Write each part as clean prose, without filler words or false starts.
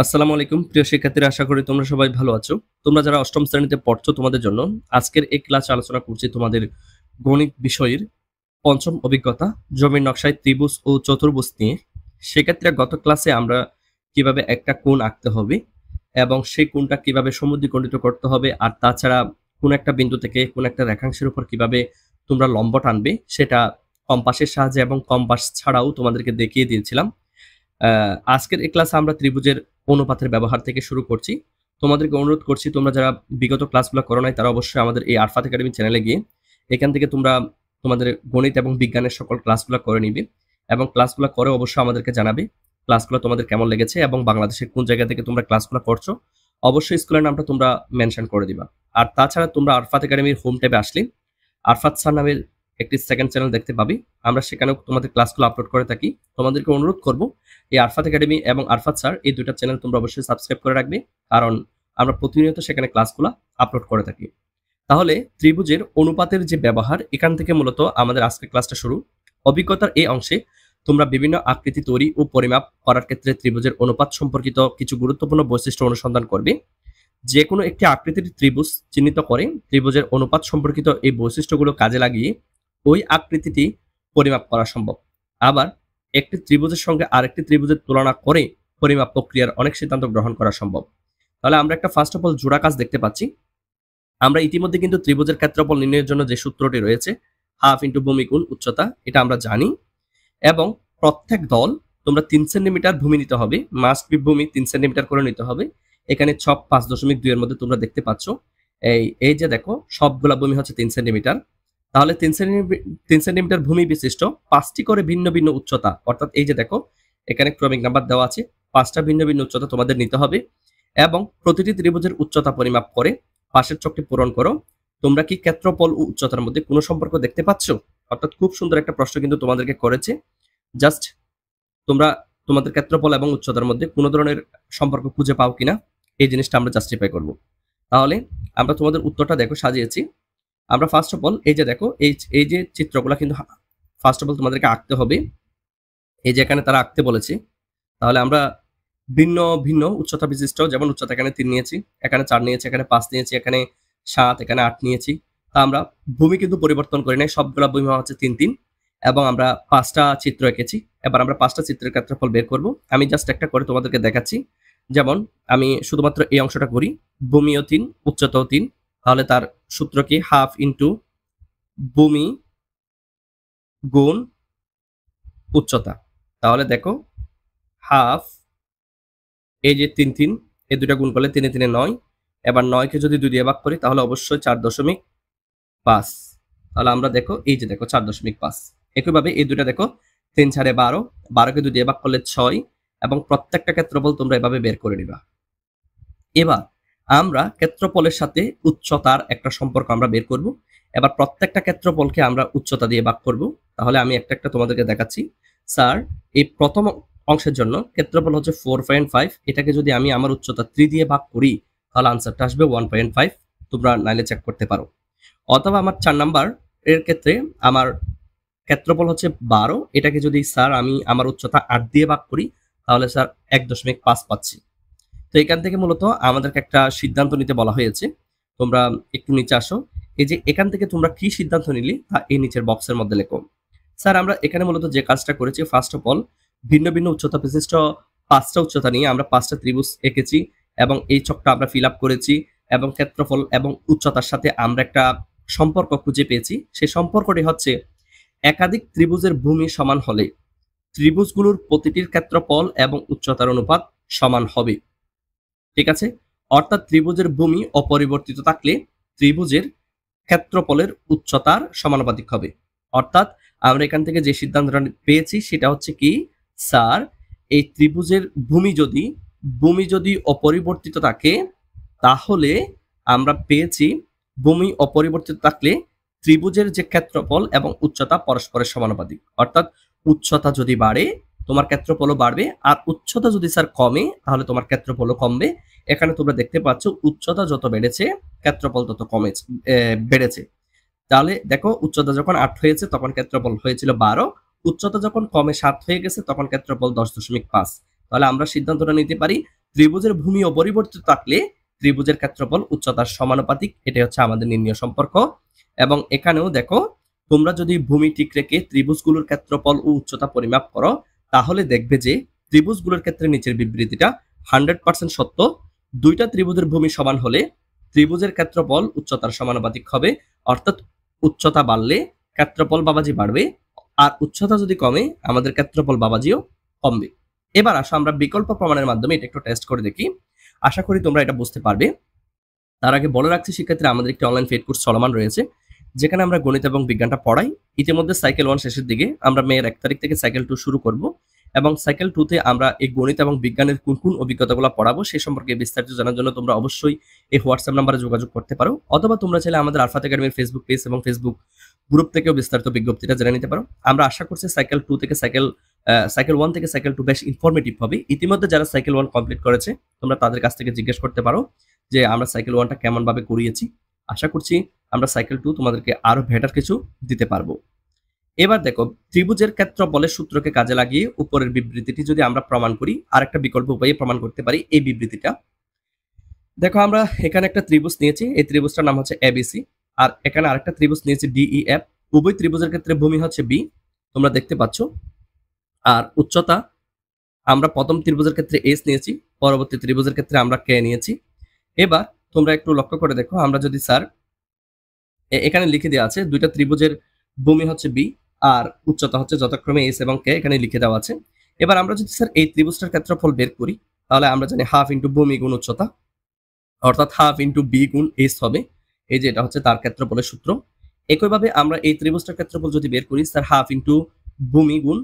আসসালামু আলাইকুম প্রিয় শিক্ষার্থীরা, আশা করি তোমরা সবাই ভালো আছো। তোমরা যারা অষ্টম শ্রেণীতে পড়ছো তোমাদের জন্য আজকের এই ক্লাসে আলোচনা করছি তোমাদের গণিত বিষয়ের পঞ্চম অভিজ্ঞতা জমির নকশায় ত্রিভুজ ও চতুর্ভুজ নিয়ে। সেক্ষেত্রে গত ক্লাসে আমরা কিভাবে একটা কোণ আঁকতে হবে এবং সেই কোণটা কিভাবে সমদ্বিখণ্ডিত করতে হবে, আর তাছাড়া কোন একটা বিন্দু থেকে কোন একটা রেখাংশের উপর কিভাবে তোমরা লম্ব টানবে সেটা কম্পাসের সাহায্যে এবং কম্পাস ছাড়াও তোমাদেরকে দেখিয়ে দিয়েছিলাম। আজকের এই ক্লাসে আমরা ত্রিভুজের অনুপাতের ব্যবহার থেকে শুরু করছি। তোমাদেরকে অনুরোধ করছি, তোমরা যারা বিগত ক্লাসগুলো করো নাই তারা অবশ্যই আমাদের এই আরফাত একাডেমি চ্যানেলে গিয়ে এখান থেকে তোমরা তোমাদের গণিত এবং বিজ্ঞানের সকল ক্লাসগুলো করে নিবে এবং ক্লাসগুলো করে অবশ্যই আমাদেরকে জানাবে ক্লাসগুলো তোমাদের কেমন লেগেছে এবং বাংলাদেশের কোন জায়গা থেকে তোমরা ক্লাসগুলো করছো। অবশ্যই স্কুলের নামটা তোমরা মেনশন করে দিবা। আর তাছাড়া তোমরা আরফাত একাডেমির হোম ট্যাবে আসলে আরফাত স্যার নামের একটি সেকেন্ড চ্যানেল দেখতে পাবি। আমরা সেখানেও তোমাদের ক্লাসগুলো আপলোড করে থাকি। তোমাদেরকে অনুরোধ করব এই আরফাত একাডেমি এবং আরফাত স্যার এই দুইটা চ্যানেল তোমরা অবশ্যই সাবস্ক্রাইব করে রাখবে, কারণ আমরা প্রতিনিয়ত সেখানে ক্লাসগুলো আপলোড করে থাকি। তাহলে ত্রিভুজের অনুপাতের যে ব্যবহার, এখান থেকে মূলত আমাদের আজকের ক্লাসটা শুরু। অভিজ্ঞতার এই অংশে তোমরা বিভিন্ন আকৃতি তৈরি ও পরিমাপ করার ক্ষেত্রে ত্রিভুজের অনুপাত সম্পর্কিত কিছু গুরুত্বপূর্ণ বৈশিষ্ট্য অনুসন্ধান করবে। যে কোনো একটি আকৃতির ত্রিভুজ চিহ্নিত করে ত্রিভুজের অনুপাত সম্পর্কিত এই বৈশিষ্ট্যগুলো কাজে লাগিয়ে ওই আকৃতিটি পরিমাপ করা সম্ভব। আবার একটি ত্রিভুজের সঙ্গে আরেকটি ত্রিভুজের তুলনা করে পরিমাপ প্রক্রিয়ার অনেক সিদ্ধান্ত গ্রহণ করা সম্ভব। তাহলে আমরা একটা ফার্স্ট অফ অল জোড়া কাজ দেখতে পাচ্ছি। আমরা ইতিমধ্যে কিন্তু ত্রিভুজের ক্ষেত্রফল নির্ণয়ের জন্য যে সূত্রটি রয়েছে হাফ ইন্টু ভূমি গুণ উচ্চতা, এটা আমরা জানি। এবং প্রত্যেক দল তোমরা 3 সেন্টিমিটার ভূমি নিতে হবে, মাস্ট বি ভূমি 3 সেন্টিমিটার করে নিতে হবে। এখানে ছক 5.2 এর মধ্যে তোমরা দেখতে পাচ্ছ এই যে দেখো সবগুলা ভূমি হচ্ছে 3 সেন্টিমিটার। তাহলে 3 সেন্টিমিটার ভূমি বিশিষ্ট 5টি করে ভিন্ন ভিন্ন উচ্চতা, অর্থাৎ এই যে দেখো এখানে ক্রমিক নাম্বার দেওয়া আছে, 5টা ভিন্ন ভিন্ন উচ্চতা তোমাদের নিতে হবে এবং প্রতিটি ত্রিভুজের উচ্চতা পরিমাপ করে পাশের চকটি পূরণ করো। তোমরা কি ক্ষেত্রফল ও উচ্চতার মধ্যে কোনো সম্পর্ক দেখতে পাচ্ছ? অর্থাৎ খুব সুন্দর একটা প্রশ্ন কিন্তু তোমাদেরকে করেছে। জাস্ট তোমরা তোমাদের ক্ষেত্রফল এবং উচ্চতার মধ্যে কোনো ধরনের সম্পর্ক খুঁজে পাও কিনা এই জিনিসটা আমরা জাস্টিফাই করব। তাহলে আমরা তোমাদের উত্তরটা দেখো সাজিয়েছি। আমরা ফার্স্ট অফ অল এই যে দেখো এই যে চিত্রগুলো কিন্তু ফার্স্ট অফ অল তোমাদেরকে আঁকতে হবে। এই যে এখানে তারা আঁকতে বলেছে, তাহলে আমরা ভিন্ন ভিন্ন উচ্চতা বিশিষ্ট, যেমন উচ্চতা এখানে 3 নিয়েছি, এখানে 4 নিয়েছি, এখানে 5 নিয়েছি, এখানে 7, এখানে 8 নিয়েছি। তা আমরা ভূমি কিন্তু পরিবর্তন করি নাই, সবগুলা ভূমি হচ্ছে 3 3 এবং আমরা 5টা চিত্র এঁকেছি। এবার আমরা 5টা চিত্রের ক্ষেত্রফল বের করব। আমি জাস্ট একটা করে তোমাদেরকে দেখাচ্ছি। যেমন আমি শুধুমাত্র এই অংশটা করি, ভূমিও 3 উচ্চতাও 3, তাহলে তার সূত্র কি হাফ ইন্টু ভূমি গুণ উচ্চতা। তাহলে দেখো হাফ, এই যে 3 3 এই দুটা গুণ করলে 3 3 9, এবার 9কে যদি 2 দিয়ে ভাগ করি তাহলে অবশ্যই 4.5। তাহলে আমরা দেখো এই যে দেখো 4.5। একইভাবে এই দুটা দেখো 3 4 12, 12কে 2 দিয়ে ভাগ করলে 6 এবং প্রত্যেকটা ক্ষেত্রফল তোমরা এভাবে বের করে নিবা। এবার আমরা ক্ষেত্রফলের সাথে উচ্চতার একটা সম্পর্ক আমরা বের করব। এবার প্রত্যেকটা ক্ষেত্রফলকে আমরা উচ্চতা দিয়ে ভাগ করব। তাহলে আমি একটা একটা তোমাদেরকে দেখাচ্ছি। স্যার, এই প্রথম অংশের জন্য ক্ষেত্রফল হচ্ছে 4.5, এটাকে যদি আমি আমার উচ্চতা 3 দিয়ে ভাগ করি তাহলে আনসারটা আসবে 1.5। তোমরা নাইলে চেক করতে পারো। অথবা আমার 4 নাম্বার এর ক্ষেত্রে আমার ক্ষেত্রফল হচ্ছে 12, এটাকে যদি স্যার আমি আমার উচ্চতা 8 দিয়ে ভাগ করি তাহলে স্যার 1.5 পাচ্ছি। তো এখান থেকে মূলত আমাদেরকে একটা সিদ্ধান্ত নিতে বলা হয়েছে। তোমরা একটু নিচে আসো। এই যে এখান থেকে তোমরা কি সিদ্ধান্ত নিলে তা এই নিচের বক্সের মধ্যে লেখো। স্যার, আমরা এখানে মূলত যে কাজটা করেছি, ফার্স্ট অফ অল ভিন্ন ভিন্ন উচ্চতা বিশিষ্ট 5টা উচ্চতা নিয়ে আমরা 5টা ত্রিভুজ এঁকেছি এবং এই ছকটা আমরা ফিল আপ করেছি এবং ক্ষেত্রফল এবং উচ্চতার সাথে আমরা একটা সম্পর্ক খুঁজে পেয়েছি। সেই সম্পর্কটি হচ্ছে একাধিক ত্রিভুজের ভূমি সমান হলে ত্রিভুজগুলোর প্রতিটির ক্ষেত্রফল এবং উচ্চতার অনুপাত সমান হবে। ঠিক আছে, অর্থাৎ ত্রিভুজের ভূমি অপরিবর্তিত থাকলে ত্রিভুজের ক্ষেত্রফলের উচ্চতার সমানুপাতিক হবে। অর্থাৎ আমরা এখান থেকে যে সিদ্ধান্তটা পেয়েছি সেটা হচ্ছে কি, স্যার এই ত্রিভুজের ভূমি যদি অপরিবর্তিত থাকে তাহলে আমরা পেয়েছি ভূমি অপরিবর্তিত থাকলে ত্রিভুজের যে ক্ষেত্রফল এবং উচ্চতা পরস্পরের সমানুপাতিক। অর্থাৎ উচ্চতা যদি বাড়ে তোমার ক্ষেত্রফলও বাড়বে, আর উচ্চতা যদি স্যার কমে তাহলে তোমার ক্ষেত্রফলও কমবে। এখানে তোমরা দেখতে পাচ্ছ উচ্চতা যত বেড়েছে ক্ষেত্রফল তত বেড়েছে। তাহলে দেখো উচ্চতা যখন 8 হয়েছে তখন ক্ষেত্রফল হয়েছিল 12, উচ্চতা যখন কমে 7 হয়ে গেছে তখন ক্ষেত্রফল 10.5। তাহলে আমরা সিদ্ধান্তটা নিতে পারি ত্রিভুজের ভূমি অপরিবর্তিত থাকলে ত্রিভুজের ক্ষেত্রফল উচ্চতার সমানুপাতিক, এটাই হচ্ছে আমাদের নির্ণয় সম্পর্ক। এবং এখানেও দেখো, তোমরা যদি ভূমি ঠিক রেখে ত্রিভুজগুলোর ক্ষেত্রফল ও উচ্চতা পরিমাপ করো, তাহলে দেখবে যে ত্রিভুজগুলোর ক্ষেত্রে নিচের বিবৃতিটা 100% সত্য। দুইটা ত্রিভুজের ভূমি সমান হলে ত্রিভুজের ক্ষেত্রফল উচ্চতার সমানুপাতিক হবে, অর্থাৎ উচ্চতা বাড়লে ক্ষেত্রফল বাবাজি বাড়বে, আর উচ্চতা যদি কমে আমাদের ক্ষেত্রফল বাবাজিও কমবে। এবার আসো আমরা বিকল্প প্রমাণের মাধ্যমে এটা একটু টেস্ট করে দেখি। আশা করি তোমরা এটা বুঝতে পারবে। তার আগে বলে রাখছি শিক্ষার্থী, আমাদের একটি অনলাইন পেইড কোর্স চলমান রয়েছে, যেখানে আমরা গণিত এবং বিজ্ঞানটা পড়াই। ইতিমধ্যে সাইকেল 1 শেষের দিকে, আমরা মের 1 তারিখ থেকে সাইকেল 2 শুরু করব, এবং সাইকেল 2 তে আমরা এই গণিত এবং বিজ্ঞানের কোন কোন অভিজ্ঞতাগুলো পড়াবো সেই সম্পর্কে বিস্তারিত জানার জন্য তোমরা অবশ্যই এই হোয়াটসঅ্যাপ নাম্বারে যোগাযোগ করতে পারো, অথবা তোমরা চাইলে আমাদের আরফাত একাডেমির ফেসবুক পেজ এবং ফেসবুক গ্রুপ থেকেও বিস্তারিত বিজ্ঞপ্তিটা জেনে নিতে পারো। আমরা আশা করছি সাইকেল 2 থেকে সাইকেল 1 থেকে সাইকেল 2 বেশ ইনফরমেটিভ হবে। ইতিমধ্যে যারা সাইকেল 1 কমপ্লিট করেছে তোমরা তাদের কাছ থেকে জিজ্ঞেস করতে পারো যে আমরা সাইকেল 1টা কেমন ভাবে করিয়েছি। আশা করছি আমরা সাইকেল 2 তোমাদেরকে আরো বেটার কিছু দিতে পারবো। এবার দেখো, ত্রিভুজের ক্ষেত্রফলের সূত্রকে কাজে লাগিয়ে উপরের বিবৃতিটি যদি আমরা প্রমাণ করি, আরেকটা বিকল্প উপায়ে প্রমাণ করতে পারি এই বিবৃতিটা। দেখো, আমরা এখানে একটা ত্রিভুজ নিয়েছি, এই ত্রিভুজটার নাম হচ্ছে এবিসি, আর এখানে আরেকটা ত্রিভুজ নিয়েছি ডিইএফ। উভয় ত্রিভুজের ক্ষেত্রে ভূমি হচ্ছে বি, তোমরা দেখতে পাচ্ছ, আর উচ্চতা আমরা প্রথম ত্রিভুজের ক্ষেত্রে এস নিয়েছি, পরবর্তী ত্রিভুজের ক্ষেত্রে আমরা কে নিয়েছি। এবার তোমরা একটু লক্ষ্য করে দেখো, আমরা যদি স্যার এখানে লিখে দেওয়া আছে দুইটা ত্রিভুজের ভূমি হচ্ছে বি আর উচ্চতা হচ্ছে যথাক্রমে এস এবং কে, এখানে লিখে দেওয়া আছে। এবার আমরা যদি স্যার এই ত্রিভুজটার ক্ষেত্রফল বের করি, তাহলে আমরা জানি হাফ ইন্টু ভূমি গুণ উচ্চতা, অর্থাৎ হাফ ইন্টু বি গুণ এস হবে। এই যে এটা হচ্ছে তার ক্ষেত্রফলের সূত্র। একইভাবে আমরা এই ত্রিভুজটার ক্ষেত্রফল যদি বের করি, স্যার হাফ ইন্টু ভূমি গুণ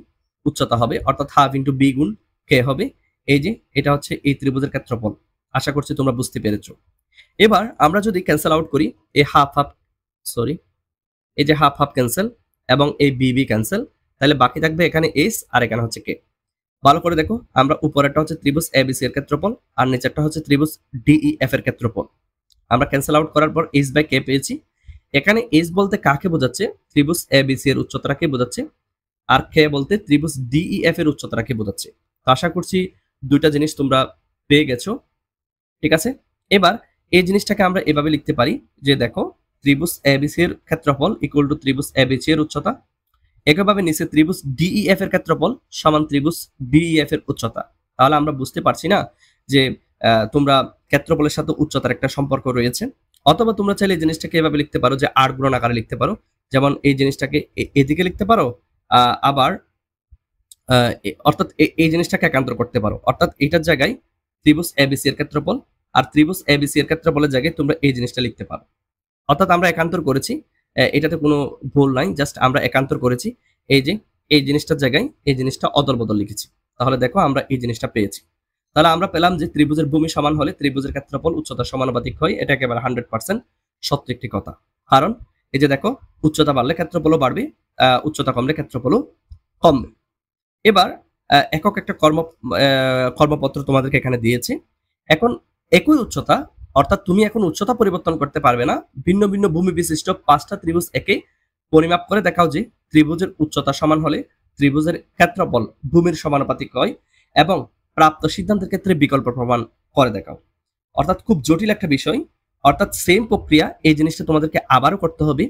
উচ্চতা হবে, অর্থাৎ হাফ ইন্টু বি গুণ কে হবে। এই যে এটা হচ্ছে এই ত্রিভুজের ক্ষেত্রফল। আশা করছি তোমরা বুঝতে পেরেছো। এবার আমরা যদি ক্যান্সেল আউট করি, এই এই যে হাফ হাফ ক্যান্সেল এবং এই বি ক্যান্সেল, তাহলে বাকি থাকবে এখানে এস আর এখানে হচ্ছে কে। ভালো করে দেখো, আমরা উপরেরটা হচ্ছে ত্রিভুজ এবিসি এর ক্ষেত্রফল আর নিচেরটা হচ্ছে ত্রিভুজ ডিইএফ এর ক্ষেত্রফল। আমরা ক্যান্সেল আউট করার পর এস বাই কে পেয়েছি। এখানে এস বলতে কাকে বোঝাচ্ছে? ত্রিভুজ এবিসি এর উচ্চতাকে বোঝাচ্ছে, আর কে বলতে ত্রিভুজ ডিইএফ এর উচ্চতাকে বোঝাচ্ছে। তো আশা করছি দুইটা জিনিস তোমরা পেয়ে গেছো, ঠিক আছে। এবার এই জিনিসটাকে আমরা এভাবে লিখতে পারি যে দেখো, ত্রিভুজ এবিসি এর ক্ষেত্রফল ইকুয়াল টু ত্রিভুজ এবিসি এর উচ্চতা, একইভাবে নিচে ত্রিভুজ ডিইএফ এর ক্ষেত্রফল সমান ত্রিভুজ ডিইএফ এর উচ্চতা। তাহলে আমরা বুঝতে পারছি না যে তোমরা ক্ষেত্রফলের সাথে উচ্চতার একটা সম্পর্ক রয়েছে। অথবা তোমরা চাইলে এই জিনিসটাকে এভাবে লিখতে পারো যে আর গুণন আকারে লিখতে পারো, যেমন এই জিনিসটাকে এদিকে লিখতে পারো, আবার অর্থাৎ এই জিনিসটাকে একান্তর করতে পারো, অর্থাৎ এইটার জায়গায় ত্রিভুজ এবিসি এর ক্ষেত্রফল আর ত্রিভুজ এবিসি এর ক্ষেত্রফলের জায়গায় তোমরা এই জিনিসটা লিখতে পারো। অর্থাৎ আমরা একান্তর করেছি, এটাতে কোনো ভুল নাই, জাস্ট আমরা একান্তর করেছি। এই যে এই জিনিসটার জায়গায় এই জিনিসটা অদল বদল লিখেছি, তাহলে দেখো আমরা এই জিনিসটা পেয়েছি। তাহলে আমরা পেলাম যে ত্রিভুজের ভূমি সমান হলে ত্রিভুজের ক্ষেত্রফল উচ্চতা সমানুপাতিক হয়, এটা একেবারে 100% সত্য একটি কথা। কারণ এই যে দেখো, উচ্চতা বাড়লে ক্ষেত্রফলও বাড়বে, উচ্চতা কমলে ক্ষেত্রফলও কমবে। এবার একক একটা কর্মপত্র তোমাদেরকে এখানে দিয়েছে। এখন একই উচ্চতা, অর্থাৎ তুমি এখন উচ্চতা পরিবর্তন করতে পারবে না, ভিন্ন ভিন্ন ভূমি বিশিষ্ট 5টা ত্রিভুজ একে পরিমাপ করে দেখাও যে ত্রিভুজের উচ্চতা সমান হলে ত্রিভুজের ক্ষেত্রফল ভূমির সমানুপাতিক হয়, এবং প্রাপ্ত সিদ্ধান্তের ক্ষেত্রে বিকল্প প্রমাণ করে দেখাও। অর্থাৎ খুব জটিল একটা বিষয়, অর্থাৎ সেম প্রক্রিয়া এই জিনিসটা তোমাদেরকে আবারও করতে হবে।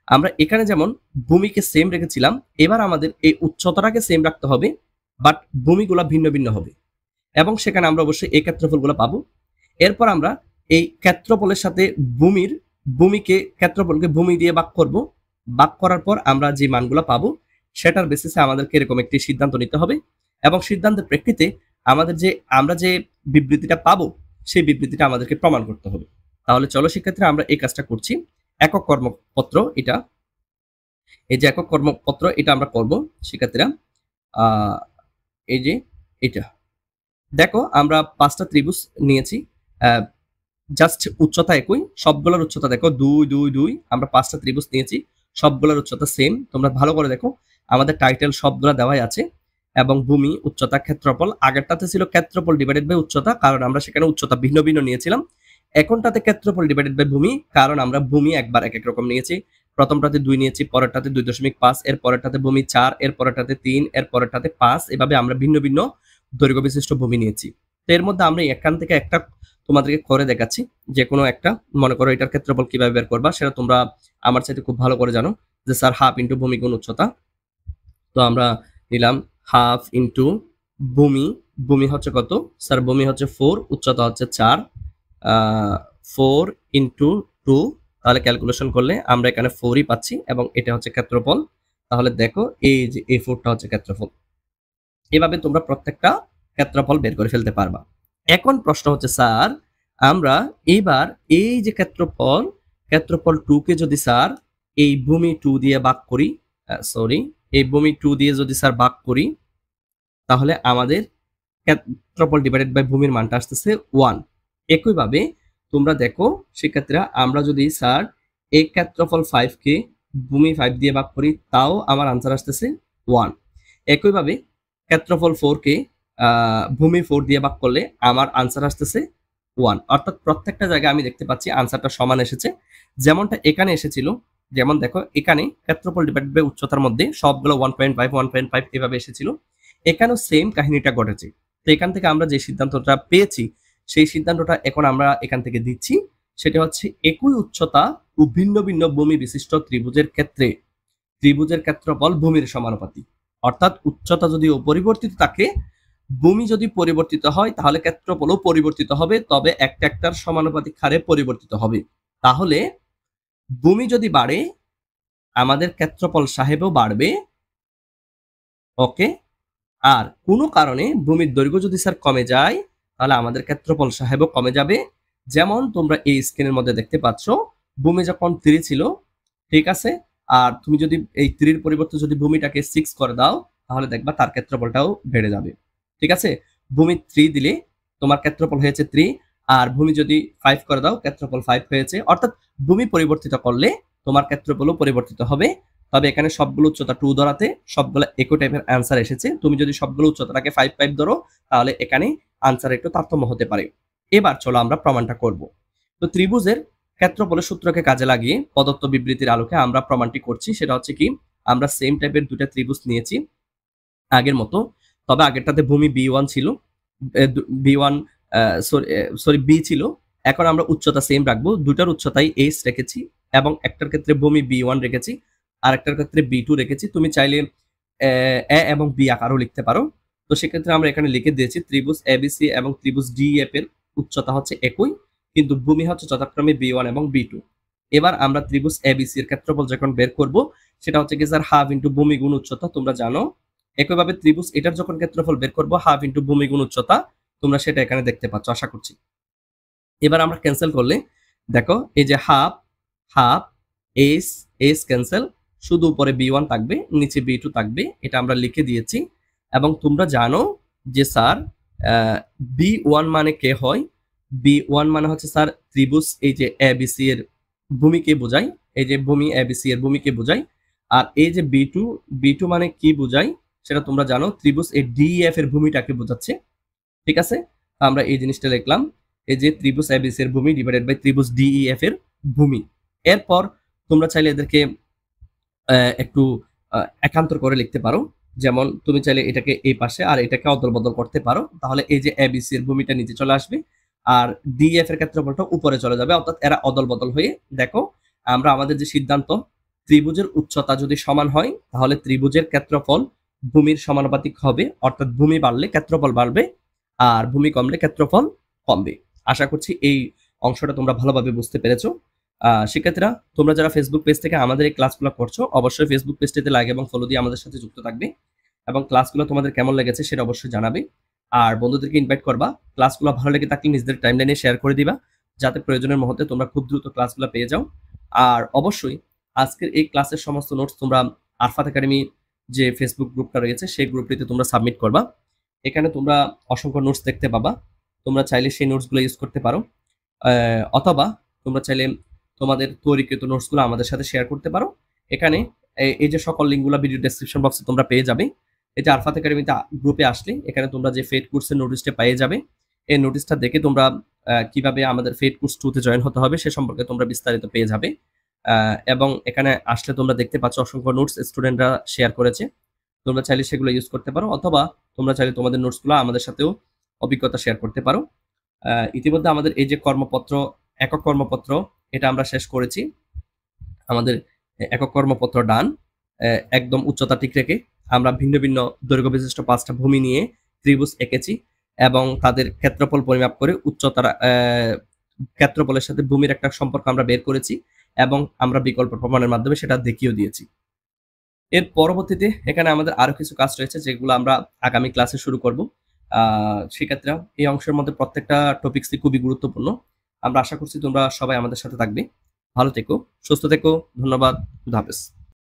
আমরা এখানে যেমন ভূমিকে সেম রেখেছিলাম, এবার আমাদের এই উচ্চতাটাকে সেম রাখতে হবে, বাট ভূমিগুলা ভিন্ন ভিন্ন হবে, এবং সেখানে আমরা অবশ্যই এই ক্ষেত্রফলগুলো পাবো। এরপর আমরা এই ক্ষেত্রফলের সাথে ক্ষেত্রফলকে ভূমি দিয়ে ভাগ করব। ভাগ করার পর আমরা যে মানগুলো পাবো সেটার বেসিসে আমাদেরকে এরকম একটি সিদ্ধান্ত নিতে হবে, এবং সিদ্ধান্তের প্রেক্ষিতে আমরা যে বিবৃতিটা পাবো সেই বিবৃতিটা আমাদেরকে প্রমাণ করতে হবে। তাহলে চলো শিক্ষার্থীরা, আমরা এই কাজটা করছি। একক কর্মপত্র এটা, এই যে একক কর্মপত্র এটা আমরা করব শিক্ষার্থীরা। এই যে এটা দেখো, আমরা 5টা ত্রিভুজ নিয়েছি, জাস্ট উচ্চতা একই, সবগুলোর উচ্চতা দেখো 2 2 2। আমরা 5টা ত্রিভুজ নিয়েছি, সবগুলোর উচ্চতা সেম। তোমরা ভালো করে দেখো, আমাদের টাইটেল সবগুলো দেওয়াই আছে, এবং ভূমি, উচ্চতা, ক্ষেত্রফল। আগেরটাতে ছিল ক্ষেত্রফল ডিভাইডেড বাই উচ্চতা, কারণ আমরা সেখানে উচ্চতা ভিন্ন ভিন্ন নিয়েছিলাম। এখনটাতে ক্ষেত্রফল ডিভাইডেড বাই ভূমি, কারণ আমরা ভূমি একবার এক এক রকম নিয়েছি। প্রথমটাতে 2 নিয়েছি, পরেরটাতে 2.5, এর পরেরটাতে ভূমি 4, এর পরেরটাতে 3, এর পরেরটাতে 5, এভাবে আমরা ভিন্ন ভিন্ন দৈর্ঘ্য বিশিষ্ট ভূমি নিয়েছি। তো এর মধ্যে আমরা এখান থেকে একটা তোমাদেরকে করে দেখাচ্ছি, যে কোনো একটা। মনে করো এটার ক্ষেত্রফল কিভাবে বের করবা সেটা তোমরা আমার চাইতে খুব ভালো করে জানো, যে স্যার হাফ ইন্টু ভূমি গুণ উচ্চতা। তো আমরা নিলাম হাফ ইন্টু ভূমি, ভূমি হচ্ছে কত স্যার? ভূমি হচ্ছে 4, উচ্চতা হচ্ছে 4, 4 ইন্টু 2, তাহলে ক্যালকুলেশন করলে আমরা এখানে 4ই পাচ্ছি, এবং এটা হচ্ছে ক্ষেত্রফল। তাহলে দেখো এই যে এই 4টা হচ্ছে ক্ষেত্রফল। এভাবে তোমরা প্রত্যেকটা ক্ষেত্রফল বের করে ফেলতে পারবা। এখন প্রশ্ন হচ্ছে স্যার, আমরা এবার এই যে ক্ষেত্রফল 2 কে যদি স্যার এই ভূমি 2 দিয়ে ভাগ করি, এই ভূমি 2 দিয়ে যদি স্যার ভাগ করি, তাহলে আমাদের ক্ষেত্রফল ডিভাইডেড বাই ভূমির মানটা আসতেছে 1। একইভাবে তোমরা দেখো শিক্ষার্থীরা, আমরা যদি স্যার এই ক্ষেত্রফল 5 কে ভূমি 5 দিয়ে ভাগ করি, তাও আমার আনসার আসতেছে 1। একইভাবে ক্ষেত্রফল 4 কে ভূমি 4 দিয়ে ভাগ করলে আমার আনসার আসতেছে 1। অর্থাৎ প্রত্যেকটা জায়গায় আমি দেখতে পাচ্ছি আনসারটা সমান এসেছে, যেমনটা এখানে এসেছিল। যেমন দেখো এখানে ক্ষেত্রফল ডিভাইডেড বাই উচ্চতার মধ্যে সবগুলো 1.5 এভাবে এসেছিল, এখানেও সেম কাহিনীটা ঘটেছে। তো এখান থেকে আমরা যে সিদ্ধান্তটা পেয়েছি, সেই সিদ্ধান্তটা এখন আমরা এখান থেকে দিচ্ছি। সেটা হচ্ছে একই উচ্চতা ও ভিন্ন ভিন্ন ভূমি বিশিষ্ট ত্রিভুজের ক্ষেত্রে ত্রিভুজের ক্ষেত্রফল ভূমির সমানুপাতিক। অর্থাৎ উচ্চতা যদি অপরিবর্তিত থাকে, ভূমি যদি পরিবর্তিত হয়, তাহলে ক্ষেত্রফলও পরিবর্তিত হবে, তবে একটা একটার সমানুপাতিক হারে পরিবর্তিত হবে। তাহলে ভূমি যদি বাড়ে, আমাদের ক্ষেত্রফল সাহেবও বাড়বে। ওকে। আর কোনো কারণে ভূমির দৈর্ঘ্য যদি স্যার কমে যায়, তাহলে আমাদের ক্ষেত্রফল সাহেবও কমে যাবে। যেমন তোমরা এই স্ক্রিনের মধ্যে দেখতে পাচ্ছ, ভূমি যখন 3 ছিল, ঠিক আছে, আর তুমি যদি এই 3 এর পরিবর্তে যদি ভূমিটাকে 6 করে দাও, তাহলে দেখবা তার ক্ষেত্রফলটাও বেড়ে যাবে। ঠিক আছে, ভূমি 3 দিলে তোমার ক্ষেত্রফল হয়েছে 3, আর ভূমি যদি 5 করে দাও, ক্ষেত্রফল 5 হয়েছে। অর্থাৎ ভূমি পরিবর্তিত করলে তোমার ক্ষেত্রফলও পরিবর্তিত হবে। তবে এখানে সবগুলো উচ্চতা 2 ধরাতে সবগুলো একই টাইপের অ্যান্সার এসেছে। তুমি যদি সবগুলো উচ্চতাটাকে 5 ধরো, তাহলে এখানে আনসার একটু তারতম্য হতে পারে। এবার চলো আমরা প্রমাণটা করব। তো ত্রিভুজের ক্ষেত্রফলের সূত্রকে কাজে লাগিয়ে প্রদত্ত বিবৃতির আলোকে আমরা প্রমাণটি করছি। সেটা হচ্ছে কি, আমরা সেম টাইপের দুটো ত্রিভুজ নিয়েছি আগের মতো, তবে আগেরটাতে ভূমি B1 ছিল, B1 সরি B ছিল। এখন আমরা উচ্চতা সেম রাখবো, দুটার উচ্চতাই H রেখেছি, এবং একটার ক্ষেত্রে ভূমি B1 রেখেছি, আর একটার ক্ষেত্রে B2 রেখেছি। তুমি চাইলে এ এবং বি আকারও লিখতে পারো। তো সেক্ষেত্রে আমরা এখানে লিখে দিয়েছি ত্রিভুজ ABC এবং ত্রিভুজ DEF এর উচ্চতা হচ্ছে একই, কিন্তু ভূমি হচ্ছে যথাক্রমে B1 এবং B2। এবার আমরা ত্রিভুজ ABC এর ক্ষেত্রফল যখন বের করব, সেটা হচ্ছে কি স্যার হাফ ইন্টু ভূমি গুণ উচ্চতা, তোমরা জানো। একইভাবে ত্রিভুজ এটার যখন ক্ষেত্রফল বের করব, হাফ ইন্টু ভূমি গুণ উচ্চতা, তোমরা সেটা এখানে দেখতে পাচ্ছ আশা করছি। এবার আমরা ক্যান্সেল করলে দেখো এই যে হাফ হাফ এস ক্যান্সেল, শুধু উপরে B1 থাকবে, নিচে B2 থাকবে, এটা আমরা লিখে দিয়েছি। এবং তোমরা জানো যে স্যার B1 মানে কে হয়? B1 মানে হচ্ছে স্যার ত্রিভুজ এই যে ABC এর ভূমিকে বোঝায়, এই যে ভূমি ABC এর ভূমিকে বোঝায়। আর এই যে B2 মানে কি বোঝায় সেটা তোমরা জানো, ত্রিভুজ এই DEF এর ভূমিটাকে বোঝাচ্ছে। ঠিক আছে, আমরা এই জিনিসটা লিখলাম, এই যে ত্রিভুজ ABC এর ভূমি ডিভাইডেড বাই ত্রিভুজ DEF এর ভূমি। এরপর তোমরা চাইলে এদেরকে একটু একান্তর করে লিখতে পারো। যেমন তুমি চাইলে এটাকে এই পাশে আর এটাকে অদল বদল করতে পারো, তাহলে এই যে ABC এর ভূমিটা নিচে চলে আসবে, আর DEF এর ক্ষেত্রফলটা উপরে চলে যাবে। অর্থাৎ এরা অদল বদল হয়ে, দেখো আমরা আমাদের যে সিদ্ধান্ত, ত্রিভুজের উচ্চতা যদি সমান হয়, তাহলে ত্রিভুজের ক্ষেত্রফল ভূমির সমানুপাতিক হবে। অর্থাৎ ভূমি বাড়লে ক্ষেত্রফল বাড়বে, আর ভূমি কমলে ক্ষেত্রফল কমবে। আশা করছি এই অংশটা তোমরা ভালোভাবে বুঝতে পেরেছো। শিক্ষার্থীরা, তোমরা যারা ফেসবুক পেজ থেকে আমাদের এই ক্লাসগুলো করছো, অবশ্যই ফেসবুক পেজটিতে লাইক এবং ফলো দিয়ে আমাদের সাথে যুক্ত থাকবে, এবং ক্লাসগুলো তোমাদের কেমন লেগেছে সেটা অবশ্যই জানাবে। আর বন্ধুদেরকে ইনভাইট করবা। ক্লাসগুলো ভালো লেগে থাকলে নিজেদের টাইমলাইনে শেয়ার করে দিবা, যাতে প্রয়োজনের মুহূর্তে তোমরা খুব দ্রুত ক্লাসগুলো পেয়ে যাও। আর অবশ্যই আজকের এই ক্লাসের সমস্ত নোটস তোমরা আরফাত একাডেমি যে ফেসবুক গ্রুপটা রয়েছে, সেই গ্রুপটিতে তোমরা সাবমিট করবা। এখানে তোমরা অসংখ্য নোটস দেখতে পাবা, তোমরা চাইলে সেই নোটসগুলো ইউজ করতে পারো, অথবা তোমরা চাইলে তোমাদের তৈরিকৃত নোটসগুলো আমাদের সাথে শেয়ার করতে পারো। এখানে এই যে সকল লিঙ্কগুলো ভিডিও ডেসক্রিপশন বক্সে তোমরা পেয়ে যাবে। এই যে আরফাত একাডেমিতে গ্রুপে আসলে এখানে তোমরা যে ফেড কোর্সের নোটিশটা পেয়ে যাবে, এই নোটিশটা দেখে তোমরা কিভাবে আমাদের ফেড কোর্স 2 তে জয়েন হতে হবে সে সম্পর্কে তোমরা বিস্তারিত পেয়ে যাবে। এবং এখানে আসলে তোমরা দেখতে পাচ্ছ অসংখ্য নোটস স্টুডেন্টরা শেয়ার করেছে, তোমরা চাইলে সেগুলো ইউজ করতে পারো, অথবা তোমরা চাইলে তোমাদের নোটসগুলো আমাদের সাথেও অভিজ্ঞতা শেয়ার করতে পারো। ইতিমধ্যে আমাদের এই যে কর্মপত্র, একক কর্মপত্র, এটা আমরা শেষ করেছি। আমাদের একক কর্মপত্র ডান। একদম উচ্চতা ঠিক রেখে আমরা ভিন্ন ভিন্ন দৈর্ঘ্য বিশিষ্ট 5টা ভূমি নিয়ে ত্রিভুজ এঁকেছি এবং তাদের ক্ষেত্রফল পরিমাপ করে উচ্চতার ক্ষেত্রফলের সাথে ভূমির একটা সম্পর্ক আমরা বের করেছি এবং আমরা বিকল্প প্রমাণের মাধ্যমে সেটা দেখিয়েও দিয়েছি। এর পরবর্তীতে এখানে আমাদের আরো কিছু কাজ রয়েছে যেগুলো আমরা আগামী ক্লাসে শুরু করব। শিক্ষার্থীরা, এই অংশের মধ্যে প্রত্যেকটা টপিকসই খুবই গুরুত্বপূর্ণ। আমরা আশা করছি তোমরা সবাই আমাদের সাথে থাকবে। ভালো থেকো, সুস্থ থেকো। ধন্যবাদ। খুদা হাফেজ।